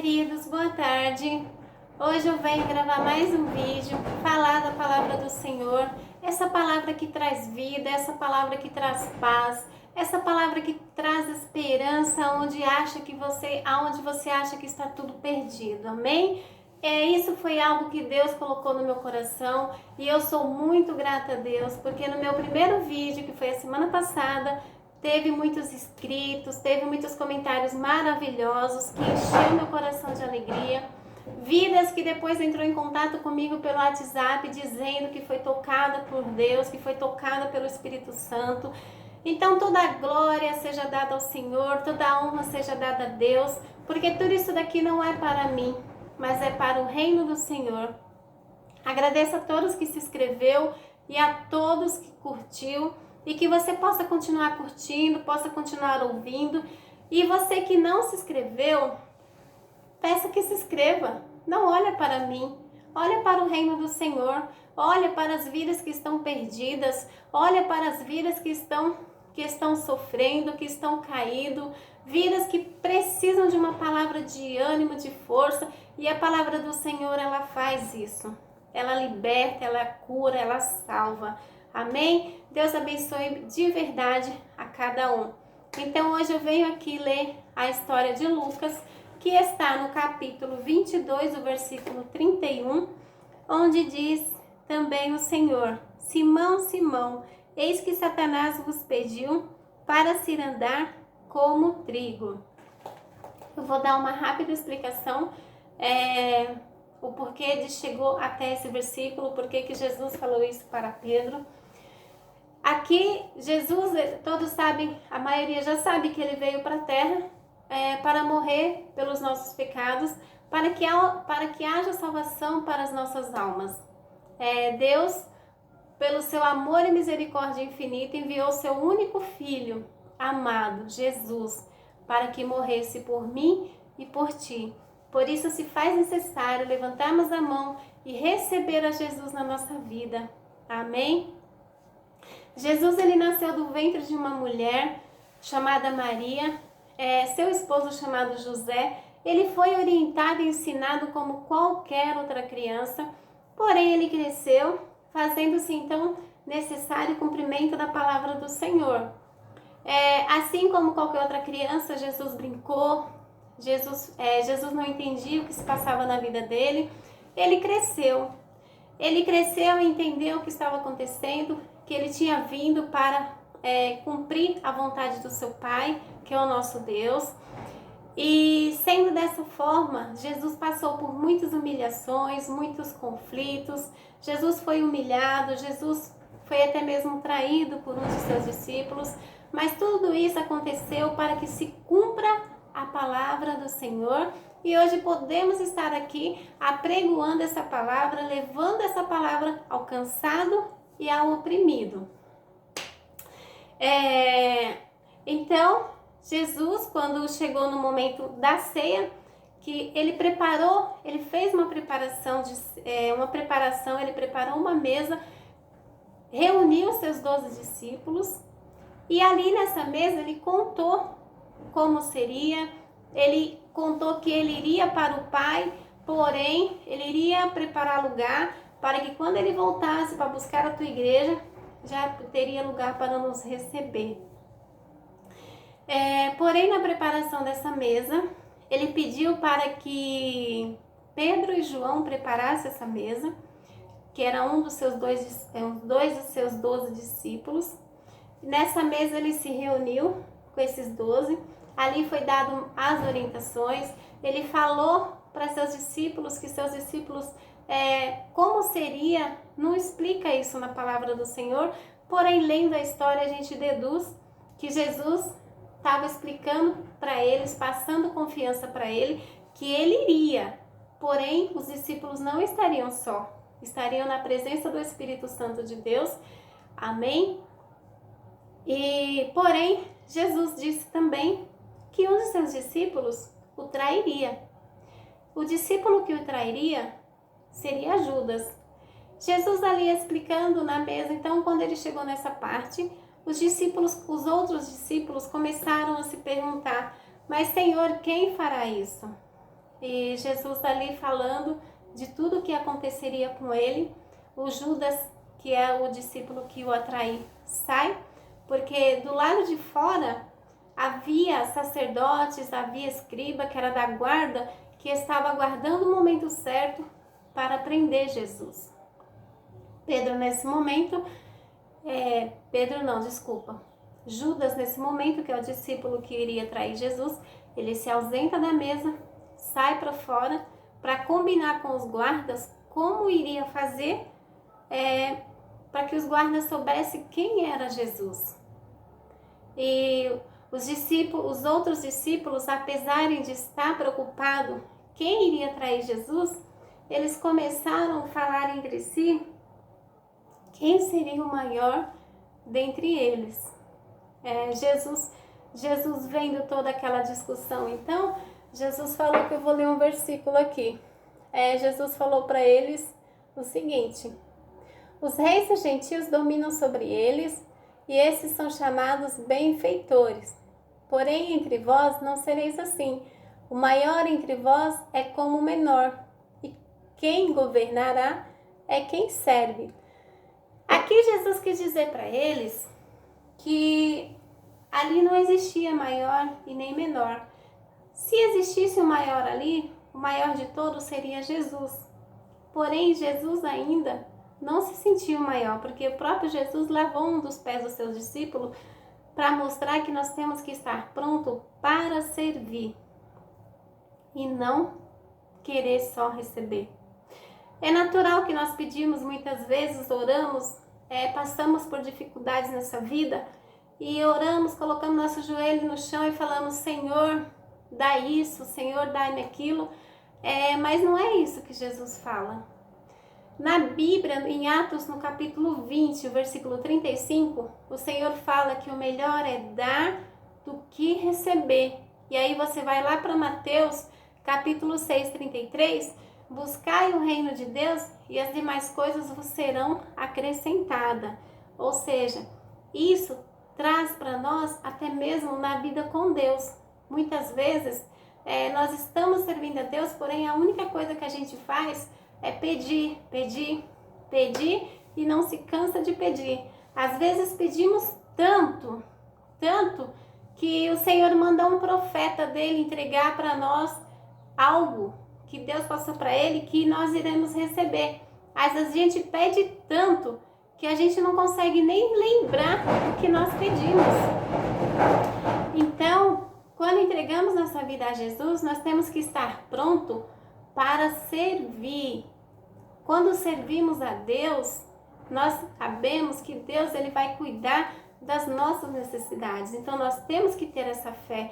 queridos, boa tarde. Hoje eu venho gravar mais um vídeo, falar da palavra do Senhor, essa palavra que traz vida, essa palavra que traz paz, essa palavra que traz esperança aonde você acha que está tudo perdido, amém? Isso foi algo que Deus colocou no meu coração e eu sou muito grata a Deus, porque no meu primeiro vídeo, que foi a semana passada, teve muitos inscritos, teve muitos comentários maravilhosos que encheu meu coração de alegria. Vidas que depois entrou em contato comigo pelo WhatsApp dizendo que foi tocada por Deus, que foi tocada pelo Espírito Santo. Então toda a glória seja dada ao Senhor, toda a honra seja dada a Deus, porque tudo isso daqui não é para mim, mas é para o reino do Senhor. Agradeço a todos que se inscreveu e a todos que curtiu. E que você possa continuar curtindo, possa continuar ouvindo. E você que não se inscreveu, peça que se inscreva. Não olha para mim, olha para o reino do Senhor. Olha para as vidas que estão perdidas. Olha para as vidas que estão sofrendo, que estão caídas. Vidas que precisam de uma palavra de ânimo, de força. E a palavra do Senhor, ela faz isso. Ela liberta, ela cura, ela salva. Amém? Deus abençoe de verdade a cada um. Então hoje eu venho aqui ler a história de Lucas, que está no capítulo 22, o versículo 31, onde diz também o Senhor: Simão, Simão, eis que Satanás vos pediu para se andar como trigo. Eu vou dar uma rápida explicação, o porquê de chegou até esse versículo, porquê que Jesus falou isso para Pedro. Aqui, Jesus, todos sabem, a maioria já sabe que ele veio para a terra para morrer pelos nossos pecados, para que haja salvação para as nossas almas. Deus, pelo seu amor e misericórdia infinita, enviou seu único filho, amado, Jesus, para que morresse por mim e por ti. Por isso se faz necessário levantarmos a mão e receber a Jesus na nossa vida. Amém? Jesus, ele nasceu do ventre de uma mulher chamada Maria, seu esposo chamado José. Ele foi orientado e ensinado como qualquer outra criança, porém ele cresceu, fazendo-se então necessário o cumprimento da palavra do Senhor. Assim como qualquer outra criança, Jesus brincou, Jesus não entendia o que se passava na vida dele. Ele cresceu e entendeu o que estava acontecendo, que ele tinha vindo para cumprir a vontade do seu Pai, que é o nosso Deus. E sendo dessa forma, Jesus passou por muitas humilhações, muitos conflitos. Jesus foi humilhado, Jesus foi até mesmo traído por um de seus discípulos. Mas tudo isso aconteceu para que se cumpra a palavra do Senhor. E hoje podemos estar aqui apregoando essa palavra, levando essa palavra ao cansado e ao oprimido. Então, Jesus, quando chegou no momento da ceia, que ele fez uma preparação, ele preparou uma mesa, reuniu seus 12 discípulos, e ali nessa mesa ele contou como seria, ele contou que ele iria para o Pai, porém ele iria preparar lugar para que quando ele voltasse para buscar a tua igreja, já teria lugar para nos receber. Porém, na preparação dessa mesa, ele pediu para que Pedro e João preparassem essa mesa, que era dois dos seus 12 discípulos. Nessa mesa ele se reuniu com esses 12, ali foi dado as orientações, ele falou para seus discípulos que seus discípulos, como seria, não explica isso na palavra do Senhor, porém lendo a história a gente deduz que Jesus estava explicando para eles, passando confiança para ele, que ele iria, porém os discípulos não estariam só, estariam na presença do Espírito Santo de Deus, amém? E porém Jesus disse também que um de seus discípulos o trairia. O discípulo que o trairia seria Judas. Jesus ali explicando na mesa, então quando ele chegou nessa parte, os outros discípulos começaram a se perguntar: mas Senhor, quem fará isso? e Jesus ali falando de tudo o que aconteceria com ele. O Judas, que é o discípulo que o atrai, sai, porque do lado de fora havia sacerdotes, havia escriba, que era da guarda, que estava aguardando o momento certo para prender Jesus. Pedro nesse momento, Judas nesse momento, que é o discípulo que iria trair Jesus, ele se ausenta da mesa, sai para fora para combinar com os guardas como iria fazer para que os guardas soubessem quem era Jesus. E os outros discípulos, apesar de estar preocupados quem iria trair Jesus, eles começaram a falar entre si quem seria o maior dentre eles. Jesus vendo toda aquela discussão, então Jesus falou, que eu vou ler um versículo aqui. Jesus falou para eles o seguinte: os reis dos gentios dominam sobre eles, e esses são chamados benfeitores. Porém, entre vós não sereis assim. O maior entre vós é como o menor, e quem governará é quem serve. Aqui Jesus quis dizer para eles que ali não existia maior e nem menor. Se existisse o maior ali, o maior de todos seria Jesus. Porém, Jesus ainda não se sentiu maior, porque o próprio Jesus lavou um dos pés dos seus discípulos para mostrar que nós temos que estar pronto para servir e não querer só receber. É natural que nós pedimos muitas vezes, oramos, passamos por dificuldades nessa vida e oramos, colocamos nosso joelho no chão e falamos: Senhor, dá isso, Senhor, dá-me aquilo. Mas não é isso que Jesus fala. Na Bíblia, em Atos, no capítulo 20, o versículo 35, o Senhor fala que o melhor é dar do que receber. E aí você vai lá para Mateus, capítulo 6, 33, buscai o reino de Deus e as demais coisas vos serão acrescentadas. Ou seja, isso traz para nós até mesmo na vida com Deus. Muitas vezes nós estamos servindo a Deus, porém a única coisa que a gente faz é pedir, pedir, pedir e não se cansa de pedir. Às vezes pedimos tanto, tanto, que o Senhor mandou um profeta dele entregar para nós algo que Deus passou para ele que nós iremos receber. Às vezes a gente pede tanto que a gente não consegue nem lembrar o que nós pedimos. Então, quando entregamos nossa vida a Jesus, nós temos que estar pronto para servir. Quando servimos a Deus, nós sabemos que Deus ele vai cuidar das nossas necessidades. Então nós temos que ter essa fé.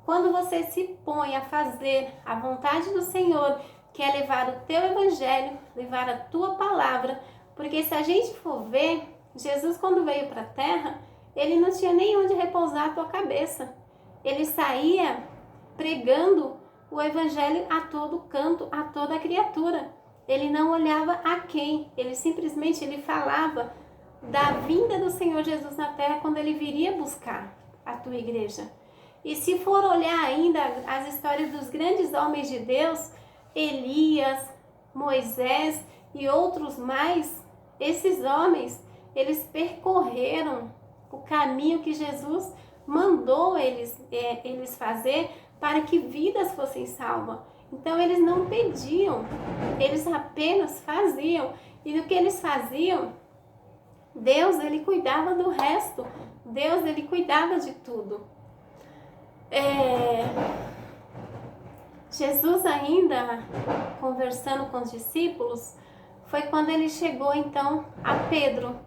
Quando você se põe a fazer a vontade do Senhor, que é levar o teu evangelho, levar a tua palavra, porque se a gente for ver, Jesus quando veio para a terra, ele não tinha nem onde repousar a tua cabeça. Ele saía pregando o evangelho a todo canto, a toda criatura. Ele não olhava a quem, ele simplesmente falava da vinda do Senhor Jesus na terra, quando ele viria buscar a tua igreja. E se for olhar ainda as histórias dos grandes homens de Deus, Elias, Moisés e outros mais, esses homens, eles percorreram o caminho que Jesus mandou eles fazer para que vidas fossem salvas. Então eles não pediam, eles apenas faziam. E do que eles faziam, Deus ele cuidava do resto. Deus ele cuidava de tudo. Jesus ainda conversando com os discípulos, foi quando ele chegou então a Pedro.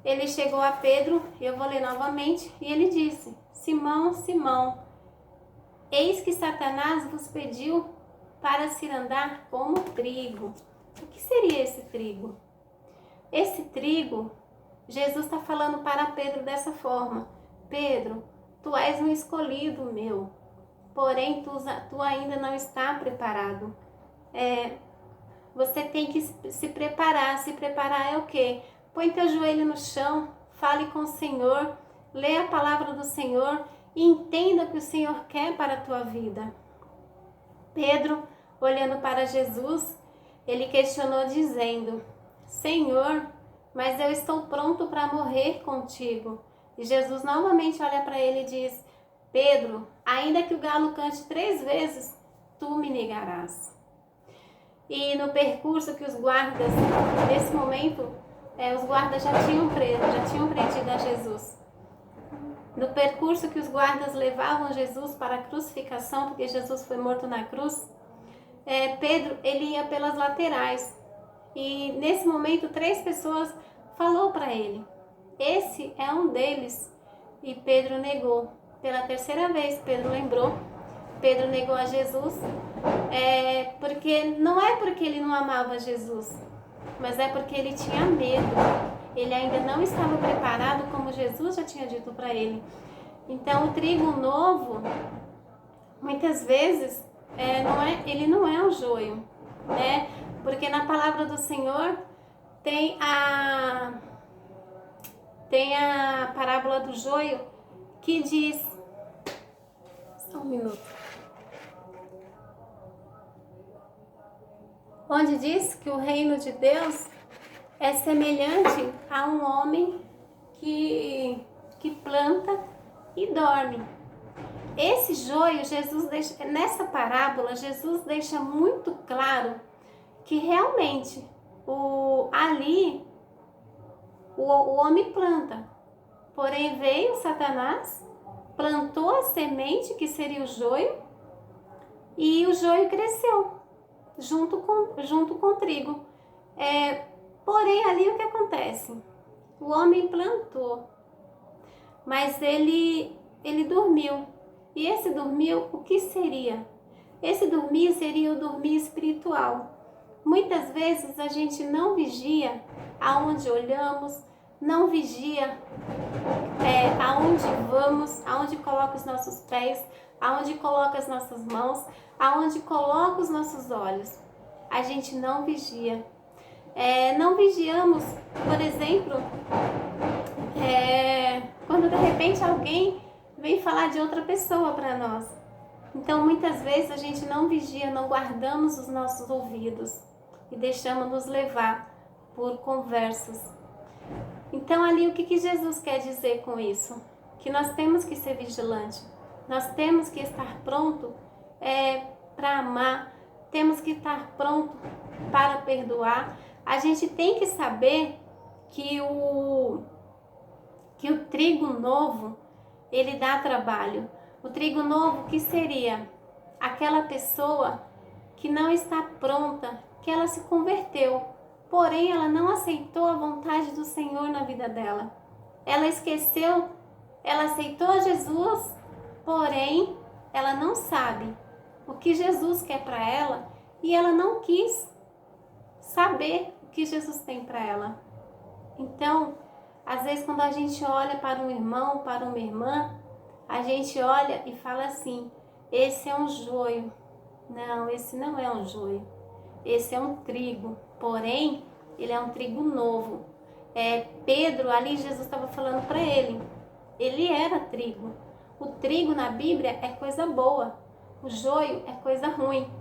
Ele chegou a Pedro, eu vou ler novamente, e ele disse: Simão, Simão, eis que Satanás vos pediu para se andar como trigo. O que seria esse trigo? Esse trigo, Jesus está falando para Pedro dessa forma: Pedro, tu és um escolhido meu, porém tu ainda não está preparado. Você tem que se preparar. Se preparar é o quê? Põe teu joelho no chão, fale com o Senhor, lê a palavra do Senhor e entenda o que o Senhor quer para a tua vida. Pedro, olhando para Jesus, ele questionou dizendo: Senhor, mas eu estou pronto para morrer contigo. E Jesus novamente olha para ele e diz: Pedro, ainda que o galo cante 3 vezes, tu me negarás. E no percurso que os guardas, nesse momento, os guardas já tinham prendido a Jesus. No percurso que os guardas levavam Jesus para a crucificação, porque Jesus foi morto na cruz, Pedro ele ia pelas laterais. E nesse momento 3 pessoas falou para ele: esse é um deles. E Pedro negou. Pela 3ª vez Pedro lembrou. Pedro negou a Jesus, porque não é porque ele não amava Jesus, mas é porque ele tinha medo. Ele ainda não estava preparado, como Jesus já tinha dito para ele. Então o trigo novo, muitas vezes, ele não é o joio, né? Porque na palavra do Senhor tem a parábola do joio que diz... Só um minuto. Onde diz que o reino de Deus é semelhante a um homem que planta e dorme. Esse joio, nessa parábola, Jesus deixa muito claro que realmente o homem planta, porém veio Satanás, plantou a semente que seria o joio, e o joio cresceu junto com o trigo. Porém ali o que acontece? O homem plantou, mas ele dormiu. E esse dormir, o que seria? Esse dormir seria o dormir espiritual. Muitas vezes a gente não vigia aonde olhamos, não vigia aonde vamos, aonde coloca os nossos pés, aonde coloca as nossas mãos, aonde coloca os nossos olhos. A gente não vigia. Não vigiamos, por exemplo, quando de repente alguém vem falar de outra pessoa para nós. Então muitas vezes a gente não vigia, não guardamos os nossos ouvidos e deixamos nos levar por conversas. Então ali o que Jesus quer dizer com isso? Que nós temos que ser vigilantes, nós temos que estar pronto para amar, temos que estar pronto para perdoar. A gente tem que saber que o trigo novo, ele dá trabalho. O trigo novo, que seria aquela pessoa que não está pronta, que ela se converteu, porém ela não aceitou a vontade do Senhor na vida dela. Ela esqueceu, ela aceitou Jesus, porém ela não sabe o que Jesus quer para ela e ela não quis saber o que Jesus tem para ela. Então, às vezes quando a gente olha para um irmão, para uma irmã, a gente olha e fala assim: esse é um joio. Não, esse não é um joio. Esse é um trigo, porém, ele é um trigo novo. Pedro, ali Jesus estava falando para ele, ele era trigo. O trigo na Bíblia é coisa boa, o joio é coisa ruim.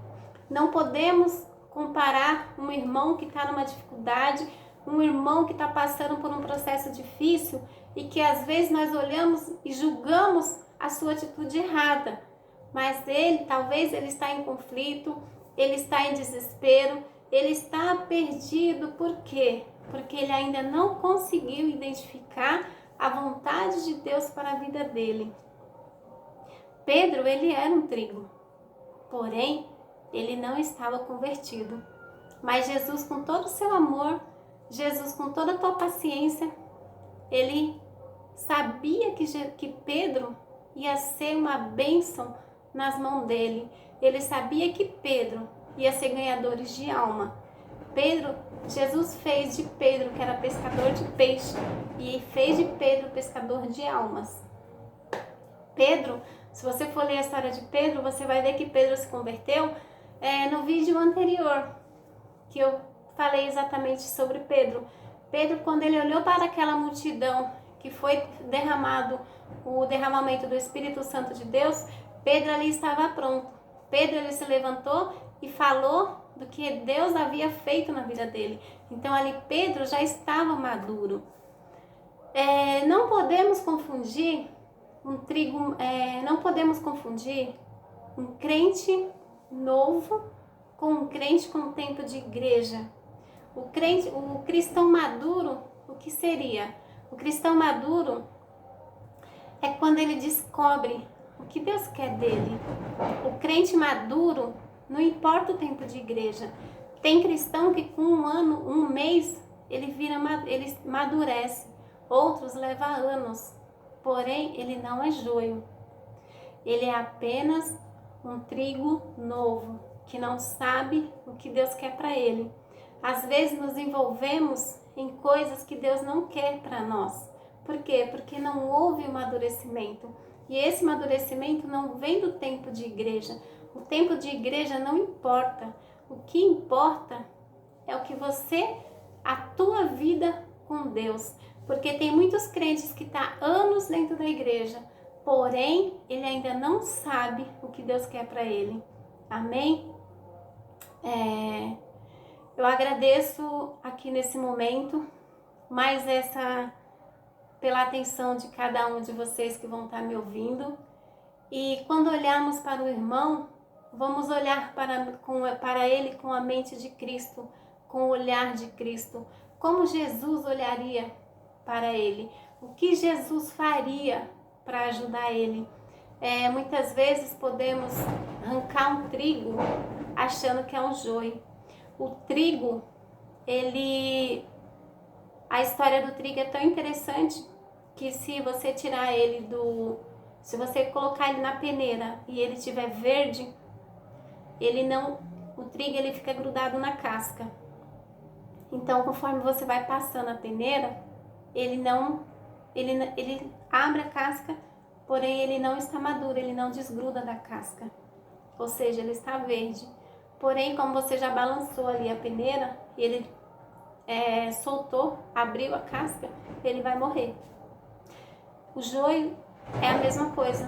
Não podemos comparar um irmão que está numa dificuldade, um irmão que está passando por um processo difícil e que às vezes nós olhamos e julgamos a sua atitude errada. Mas talvez ele está em conflito, ele está em desespero, ele está perdido. Por quê? Porque ele ainda não conseguiu identificar a vontade de Deus para a vida dele. Pedro, ele era um trigo, porém, ele não estava convertido. Mas Jesus, com todo o seu amor, Jesus, com toda a tua paciência, ele sabia que Pedro ia ser uma bênção nas mãos dele. Ele sabia que Pedro ia ser ganhadores de alma. Jesus fez de Pedro, que era pescador de peixe, e fez de Pedro pescador de almas. Pedro, se você for ler a história de Pedro, você vai ver que Pedro se converteu no vídeo anterior, que eu falei exatamente sobre Pedro. Pedro, quando ele olhou para aquela multidão que foi derramado, o derramamento do Espírito Santo de Deus, Pedro ali estava pronto. Pedro, ele se levantou e falou do que Deus havia feito na vida dele. Então ali Pedro já estava maduro. Não podemos confundir um crente novo com um crente com tempo de igreja. O cristão maduro, o que seria? O cristão maduro é quando ele descobre o que Deus quer dele. O crente maduro, não importa o tempo de igreja. Tem cristão que com um ano, um mês, ele madurece. Outros levam anos. Porém, ele não é joio. Ele é apenas um trigo novo, que não sabe o que Deus quer para ele. Às vezes nos envolvemos em coisas que Deus não quer para nós. Por quê? Porque não houve o amadurecimento. E esse amadurecimento não vem do tempo de igreja. O tempo de igreja não importa. O que importa é o que a tua vida com Deus. Porque tem muitos crentes que estão anos dentro da igreja, porém, ele ainda não sabe o que Deus quer para ele. Amém? Eu agradeço aqui nesse momento, pela atenção de cada um de vocês que vão estar me ouvindo. E quando olharmos para o irmão, vamos olhar para ele com a mente de Cristo, com o olhar de Cristo. Como Jesus olharia para ele? O que Jesus faria para ajudar ele? Muitas vezes podemos arrancar um trigo achando que é um joio. O trigo, a história do trigo é tão interessante que se você tirar ele se você colocar ele na peneira e ele estiver verde, o trigo ele fica grudado na casca. Então, conforme você vai passando a peneira, ele abre a casca, porém ele não está maduro, ele não desgruda da casca. Ou seja, ele está verde. Porém, como você já balançou ali a peneira, ele soltou, abriu a casca, ele vai morrer. O joio é a mesma coisa.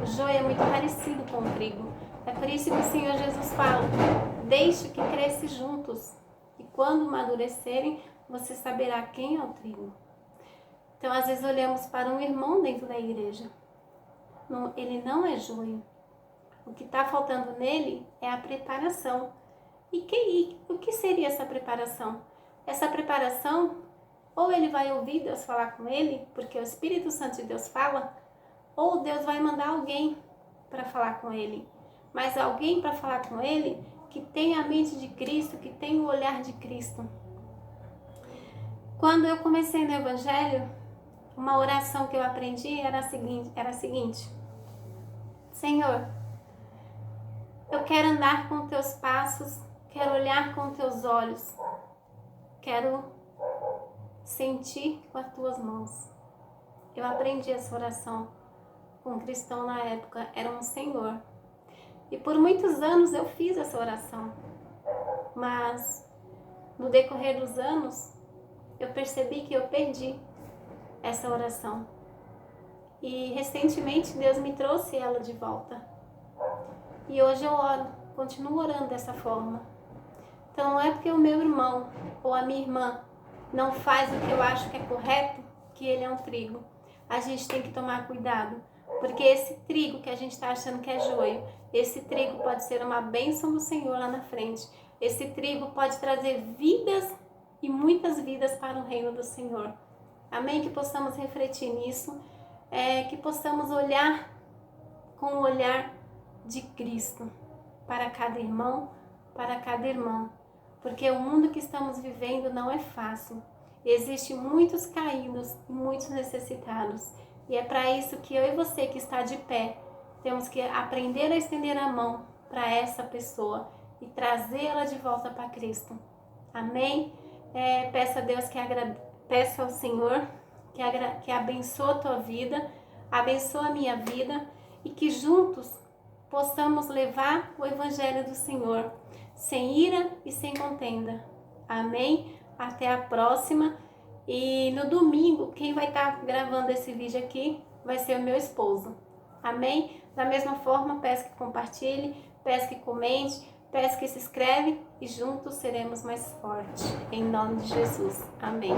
O joio é muito parecido com o trigo. É por isso que o Senhor Jesus fala: deixe que cresça juntos, e quando amadurecerem, você saberá quem é o trigo. Então, às vezes olhamos para um irmão dentro da igreja. Ele não é joio. O que está faltando nele é a preparação. E o que seria essa preparação? Essa preparação, ou ele vai ouvir Deus falar com ele, porque o Espírito Santo de Deus fala, ou Deus vai mandar alguém para falar com ele. Mas alguém para falar com ele que tem a mente de Cristo, que tem o olhar de Cristo. Quando eu comecei no Evangelho, uma oração que eu aprendi era a seguinte: Senhor, eu quero andar com teus passos, quero olhar com teus olhos, quero sentir com as tuas mãos. Eu aprendi essa oração com um cristão na época, era um senhor. E por muitos anos eu fiz essa oração, mas no decorrer dos anos eu percebi que eu perdi essa oração. E recentemente Deus me trouxe ela de volta. E hoje eu oro, continuo orando dessa forma. Então não é porque o meu irmão ou a minha irmã não faz o que eu acho que é correto, que ele é um trigo. A gente tem que tomar cuidado, porque esse trigo que a gente está achando que é joio, esse trigo pode ser uma bênção do Senhor lá na frente. Esse trigo pode trazer vidas e muitas vidas para o reino do Senhor. Amém? Que possamos refletir nisso, que possamos olhar com o olhar de Cristo para cada irmão, para cada irmã, porque o mundo que estamos vivendo não é fácil. Existem muitos caídos e muitos necessitados, e é para isso que eu e você que está de pé temos que aprender a estender a mão para essa pessoa e trazê-la de volta para Cristo. Amém? Peço a Deus peço ao Senhor que abençoe a tua vida, abençoe a minha vida, e que juntos possamos levar o Evangelho do Senhor, sem ira e sem contenda. Amém? Até a próxima. E no domingo, quem vai estar gravando esse vídeo aqui vai ser o meu esposo. Amém? Da mesma forma, peço que compartilhe, peço que comente, peço que se inscreve e juntos seremos mais fortes. Em nome de Jesus. Amém.